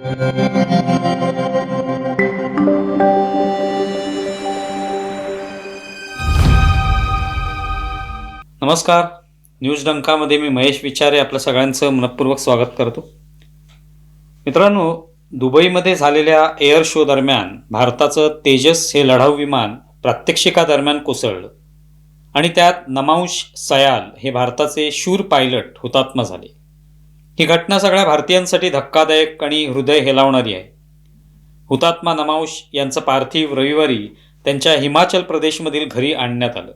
नमस्कार. न्यूज डंकामध्ये मी महेश विचारे आपलं सगळ्यांचं मनपूर्वक स्वागत करतो. मित्रांनो, दुबईमध्ये झालेल्या एअर शो दरम्यान भारताचं तेजस हे लढाऊ विमान प्रात्यक्षिकादरम्यान कोसळलं आणि त्यात नमाउश सयाल हे भारताचे शूर पायलट हुतात्मा झाले. ही घटना सगळ्या भारतीयांसाठी धक्कादायक आणि हृदय हेलावणारी आहे. हुतात्मा नमाउश यांचं पार्थिव रविवारी त्यांच्या हिमाचल प्रदेशमधील घरी आणण्यात आलं.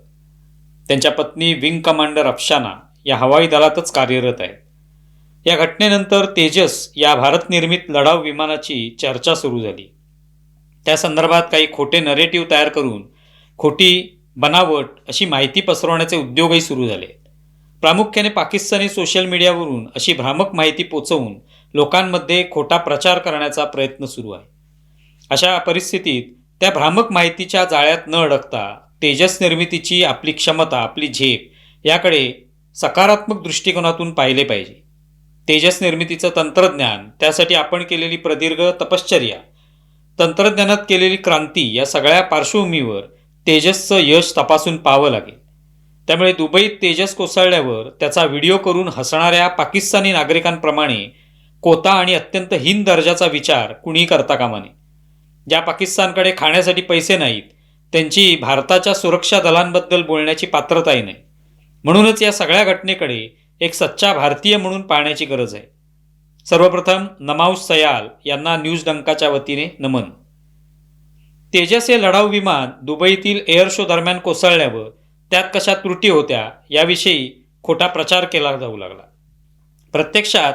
त्यांच्या पत्नी विंग कमांडर अफशाना या हवाई दलातच कार्यरत आहेत. या घटनेनंतर तेजस या भारत निर्मित लढाऊ विमानाची चर्चा सुरू झाली. त्या संदर्भात काही खोटे नरेटिव्ह तयार करून खोटी बनावट अशी माहिती पसरवण्याचे उद्योगही सुरू झाले. प्रामुख्याने पाकिस्तानी सोशल मीडियावरून अशी भ्रामक माहिती पोचवून लोकांमध्ये खोटा प्रचार करण्याचा प्रयत्न सुरू आहे. अशा परिस्थितीत त्या भ्रामक माहितीच्या जाळ्यात न अडकता तेजस निर्मितीची आपली क्षमता, आपली झेप याकडे सकारात्मक दृष्टिकोनातून पाहिले पाहिजे. तेजस निर्मितीचं तंत्रज्ञान, त्यासाठी आपण केलेली प्रदीर्घ तपश्चर्या, तंत्रज्ञानात केलेली क्रांती या सगळ्या पार्श्वभूमीवर तेजसचं यश तपासून पाहावं लागेल. त्यामुळे दुबईत तेजस कोसळल्यावर त्याचा व्हिडिओ करून हसणाऱ्या पाकिस्तानी नागरिकांप्रमाणे कोता आणि अत्यंत हीन दर्जाचा विचार कुणी करता कामा नये. ज्या पाकिस्तानकडे खाण्यासाठी पैसे नाहीत, त्यांची भारताच्या सुरक्षा दलांबद्दल बोलण्याची पात्रताही नाही. म्हणूनच या सगळ्या घटनेकडे एक सच्चा भारतीय म्हणून पाहण्याची गरज आहे. सर्वप्रथम नमाउश सयाल यांना न्यूज डंकाच्या वतीने नमन. तेजस हे लढाऊ विमान दुबईतील एअर शो दरम्यान कोसळल्यावर त्यात कशा त्रुटी होत्या याविषयी खोटा प्रचार केला जाऊ लागला. प्रत्यक्षात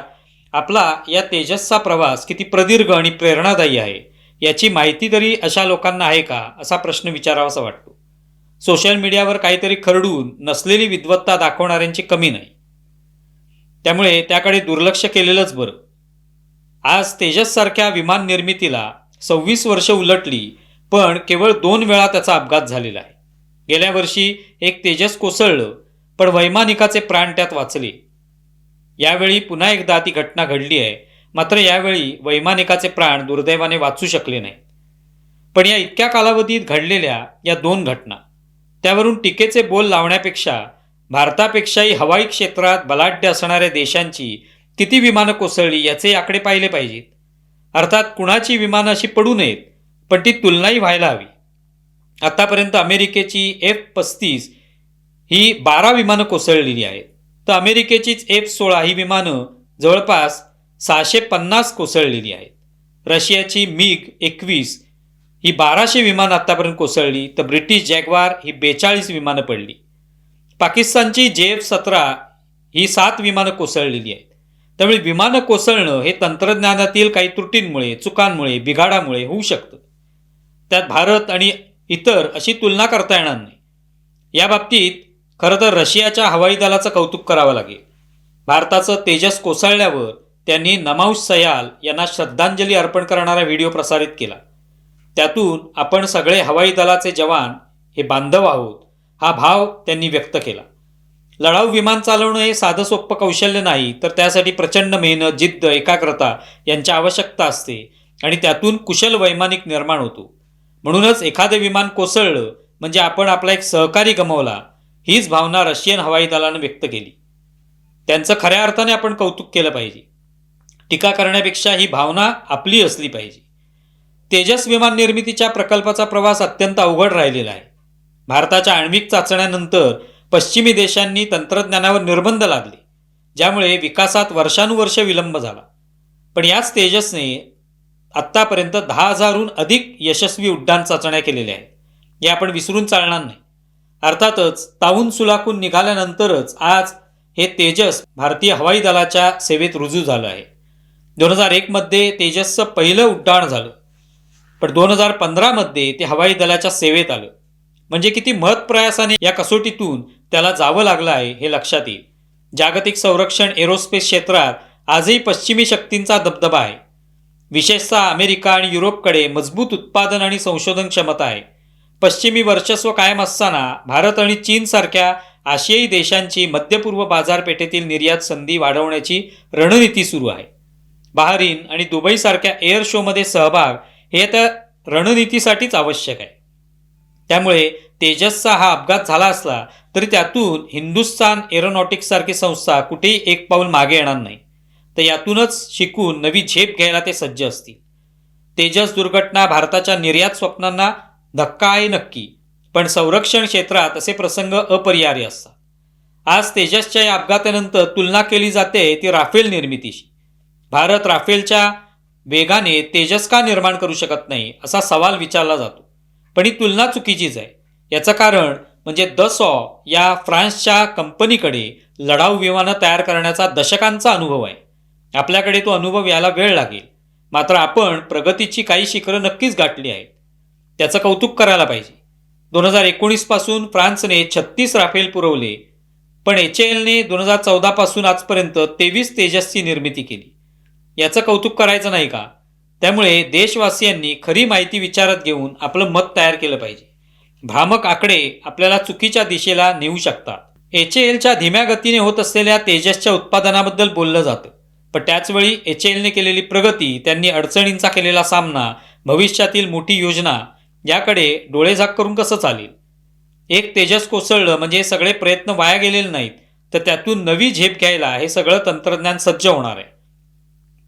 आपला या तेजसचा प्रवास किती प्रदीर्घ आणि प्रेरणादायी आहे याची माहिती तरी अशा लोकांना आहे का, असा प्रश्न विचारावासा वाटतो. सोशल मीडियावर काहीतरी खरडून नसलेली विद्वत्ता दाखवणाऱ्यांची कमी नाही. त्यामुळे त्याकडे दुर्लक्ष केलेलंच बरं. आज तेजससारख्या विमान निर्मितीला 26 वर्ष उलटली, पण केवळ 2 वेळा त्याचा अपघात झालेला आहे. गेल्या वर्षी एक तेजस कोसळलं, पण वैमानिकाचे प्राण त्यात वाचले. यावेळी पुन्हा एकदा ती घटना घडली आहे, मात्र यावेळी वैमानिकाचे प्राण दुर्दैवाने वाचू शकले नाहीत. पण या इतक्या कालावधीत घडलेल्या या 2 घटना, त्यावरून टीकेचे बोल लावण्यापेक्षा भारतापेक्षाही हवाई क्षेत्रात बलाढ्य असणाऱ्या देशांची किती विमानं कोसळली याचे आकडे पाहिले पाहिजेत. अर्थात कुणाची विमानं अशी पडू नयेत, पण ती तुलनाही व्हायला हवी. आतापर्यंत अमेरिकेची F-35 ही 12 विमानं कोसळलेली आहेत, तर अमेरिकेचीच F-16 ही विमानं जवळपास 650 कोसळलेली आहेत. रशियाची MiG-21 ही 1200 विमानं आत्तापर्यंत कोसळली, तर ब्रिटिश जॅग्वार ही 42 विमानं पडली. पाकिस्तानची JF-17 ही 7 विमानं कोसळलेली आहेत. त्यामुळे विमानं कोसळणं हे तंत्रज्ञानातील काही त्रुटींमुळे, चुकांमुळे, बिघाडामुळे होऊ शकतं. त्यात भारत आणि इतर अशी तुलना करता येणार नाही. या बाबतीत खरं तर रशियाच्या हवाई दलाचं कौतुक करावं लागेल. भारताचं तेजस कोसळल्यावर त्यांनी नमाउश सयाल यांना श्रद्धांजली अर्पण करणारा व्हिडिओ प्रसारित केला. त्यातून आपण सगळे हवाई दलाचे जवान हे बांधव आहोत हा भाव त्यांनी व्यक्त केला. लढाऊ विमान चालवणं हे साधं सोपं कौशल्य नाही, तर त्यासाठी प्रचंड मेहनत, जिद्द, एकाग्रता यांची आवश्यकता असते आणि त्यातून कुशल वैमानिक निर्माण होतो. म्हणूनच एखादं विमान कोसळलं म्हणजे आपण आपला एक सहकारी गमावला, हीच भावना रशियन हवाई दलानं व्यक्त केली. त्यांचं खऱ्या अर्थाने आपण कौतुक केलं पाहिजे. टीका करण्यापेक्षा ही भावना आपली असली पाहिजे. तेजस विमान निर्मितीच्या प्रकल्पाचा प्रवास अत्यंत अवघड राहिलेला आहे. भारताच्या आण्विक चाचण्यांनंतर पश्चिमी देशांनी तंत्रज्ञानावर निर्बंध लादले, ज्यामुळे विकासात वर्षानुवर्ष विलंब झाला. पण याच तेजसने आत्तापर्यंत 10,000हून अधिक यशस्वी उड्डाण चाचण्या केलेल्या आहेत. हे आपण विसरून चालणार नाही. अर्थातच तावून सुलाखून निघाल्यानंतरच आज हे तेजस भारतीय हवाई दलाच्या सेवेत रुजू झालं आहे. 2001 मध्ये तेजसचं पहिलं उड्डाण झालं, पण 2015 मध्ये ते हवाई दलाच्या सेवेत आलं. म्हणजे किती महत्प्रयासाने या कसोटीतून त्याला जावं लागलं आहे हे लक्षात येईल. जागतिक संरक्षण एरोस्पेस क्षेत्रात आजही पश्चिमी शक्तींचा दबदबा आहे. विशेषतः अमेरिका आणि युरोपकडे मजबूत उत्पादन आणि संशोधन क्षमता आहे. पश्चिमी वर्चस्व कायम असताना भारत आणि चीनसारख्या आशियाई देशांची मध्यपूर्व बाजारपेठेतील निर्यात संधी वाढवण्याची रणनीती सुरू आहे. बहारीन आणि दुबईसारख्या एअर शोमध्ये सहभाग हे त्या रणनीतीसाठीच आवश्यक आहे. त्यामुळे तेजसचा हा अपघात झाला असला तरी त्यातून हिंदुस्तान एरोनॉटिक्स सारखी संस्था कुठेही एक पाऊल मागे येणार नाही. तर यातूनच शिकून नवी झेप घ्यायला ते सज्ज असतील. तेजस दुर्घटना भारताच्या निर्यात स्वप्नांना धक्का आहे नक्की, पण संरक्षण क्षेत्रात असे प्रसंग अपरिहार्य असतात. आज तेजसच्या या अपघातानंतर तुलना केली जाते ती राफेल निर्मितीशी. भारत राफेलच्या वेगाने तेजस का निर्माण करू शकत नाही असा सवाल विचारला जातो. पण ही तुलना चुकीचीच आहे. याचं कारण म्हणजे दसॉ या फ्रान्सच्या कंपनीकडे लढाऊ विमानं तयार करण्याचा दशकांचा अनुभव आहे. आपल्याकडे तो अनुभव यायला वेळ लागेल. मात्र आपण प्रगतीची काही शिखरं नक्कीच गाठली आहेत. त्याचं कौतुक करायला पाहिजे. 2019 पासून फ्रान्सने 36 राफेल पुरवले, पण HALने 2014 पासून आजपर्यंत 23 तेजसची निर्मिती केली. याचं कौतुक करायचं नाही का? त्यामुळे देशवासियांनी खरी माहिती विचारात घेऊन आपलं मत तयार केलं पाहिजे. भ्रामक आकडे आपल्याला चुकीच्या दिशेला नेऊ शकतात. HALच्या धीम्या गतीने होत असलेल्या तेजसच्या उत्पादनाबद्दल बोललं जातं, पण त्याचवेळी HALने केलेली प्रगती, त्यांनी अडचणींचा केलेला सामना, भविष्यातील मोठी योजना याकडे डोळेझाक करून कसं चालेल? एक तेजस कोसळलं म्हणजे सगळे प्रयत्न वाया गेलेले नाहीत, तर त्यातून नवी झेप घ्यायला हे सगळं तंत्रज्ञान सज्ज होणार आहे.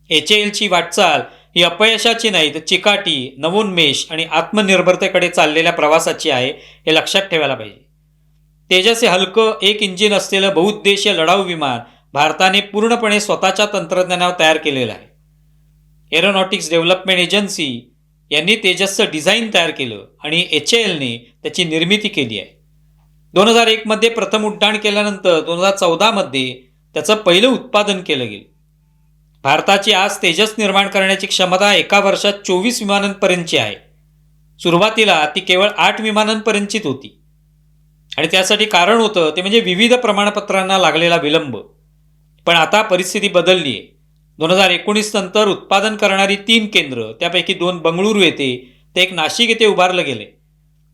HALची वाटचाल ही अपयशाची नाही तर चिकाटी, नवोन्मेष आणि आत्मनिर्भरतेकडे चाललेल्या प्रवासाची आहे, हे लक्षात ठेवायला पाहिजे. तेजस हे हलकं एक इंजिन असलेलं बहुउद्देशीय लढाऊ विमान भारताने पूर्णपणे स्वतःच्या तंत्रज्ञानावर तयार केलेलं आहे. एरोनॉटिक्स डेव्हलपमेंट एजन्सी यांनी तेजसचं डिझाईन तयार केलं आणि HALने त्याची निर्मिती केली आहे. 2001 मध्ये प्रथम उड्डाण केल्यानंतर 2014 मध्ये त्याचं पहिलं उत्पादन केलं गेलं. भारताची आज तेजस निर्माण करण्याची क्षमता एका वर्षात 24 विमानांपर्यंतची आहे. सुरुवातीला ती केवळ 8 विमानांपर्यंतचीच होती आणि त्यासाठी कारण होतं ते म्हणजे विविध प्रमाणपत्रांना लागलेला विलंब. पण आता परिस्थिती बदलली आहे. 2019 नंतर उत्पादन करणारी 3 केंद्र, त्यापैकी 2 बंगळुरू येथे ते एक नाशिक येथे उभारलं गेले.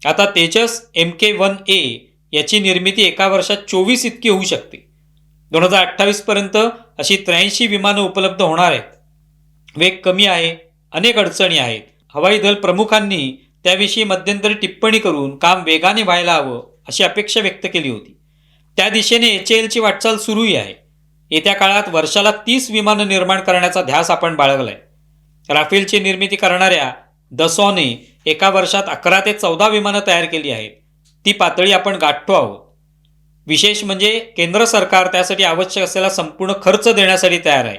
आता तेजस MK1A याची निर्मिती एका वर्षात 24 इतकी होऊ शकते. 2028 पर्यंत अशी 83 विमानं उपलब्ध होणार आहेत. वेग कमी आहे, अनेक अडचणी आहेत. हवाई दल प्रमुखांनी त्याविषयी मध्यंतरी टिप्पणी करून काम वेगाने व्हायला हवं अशी अपेक्षा व्यक्त केली होती. त्या दिशेने HALची वाटचाल सुरूही आहे. येत्या काळात वर्षाला 30 विमानं निर्माण करण्याचा ध्यास आपण बाळगलाय. राफेलची निर्मिती करणाऱ्या दसॉने एका वर्षात 11 ते 14 विमानं तयार केली आहेत. ती पातळी आपण गाठतो आहोत. विशेष म्हणजे केंद्र सरकार त्यासाठी आवश्यक असलेला संपूर्ण खर्च देण्यासाठी तयार आहे.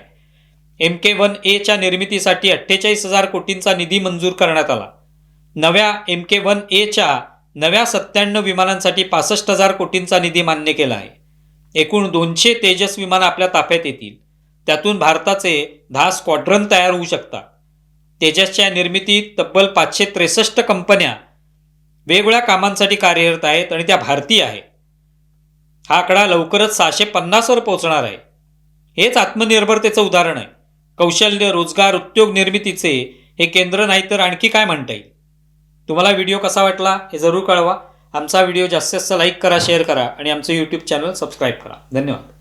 MK1Aच्या निर्मितीसाठी 48,000 कोटींचा निधी मंजूर करण्यात आला. नव्या MK1Aच्या नव्या 97 विमानांसाठी 65,000 कोटींचा निधी मान्य केला आहे. एकूण 200 तेजस विमानं आपल्या ताफ्यात येतील. त्यातून भारताचे 10 स्क्वॉड्रन तयार होऊ शकतात. तेजसच्या निर्मितीत तब्बल 563 कंपन्या वेगवेगळ्या कामांसाठी कार्यरत आहेत आणि त्या भारतीय आहेत. हा आकडा लवकरच 650 वर पोहोचणार आहे. हेच आत्मनिर्भरतेचं उदाहरण आहे. कौशल्य, रोजगार, उद्योग निर्मितीचे हे केंद्र नाही तर आणखी काय म्हणता येईल. तुम्हाला व्हिडिओ कसा वाटला हे जरूर कळवा. आमचा व्हिडिओ जास्तीत जास्त लाईक करा, शेअर करा आणि आमचं यूट्यूब चॅनल सबस्क्राईब करा. धन्यवाद.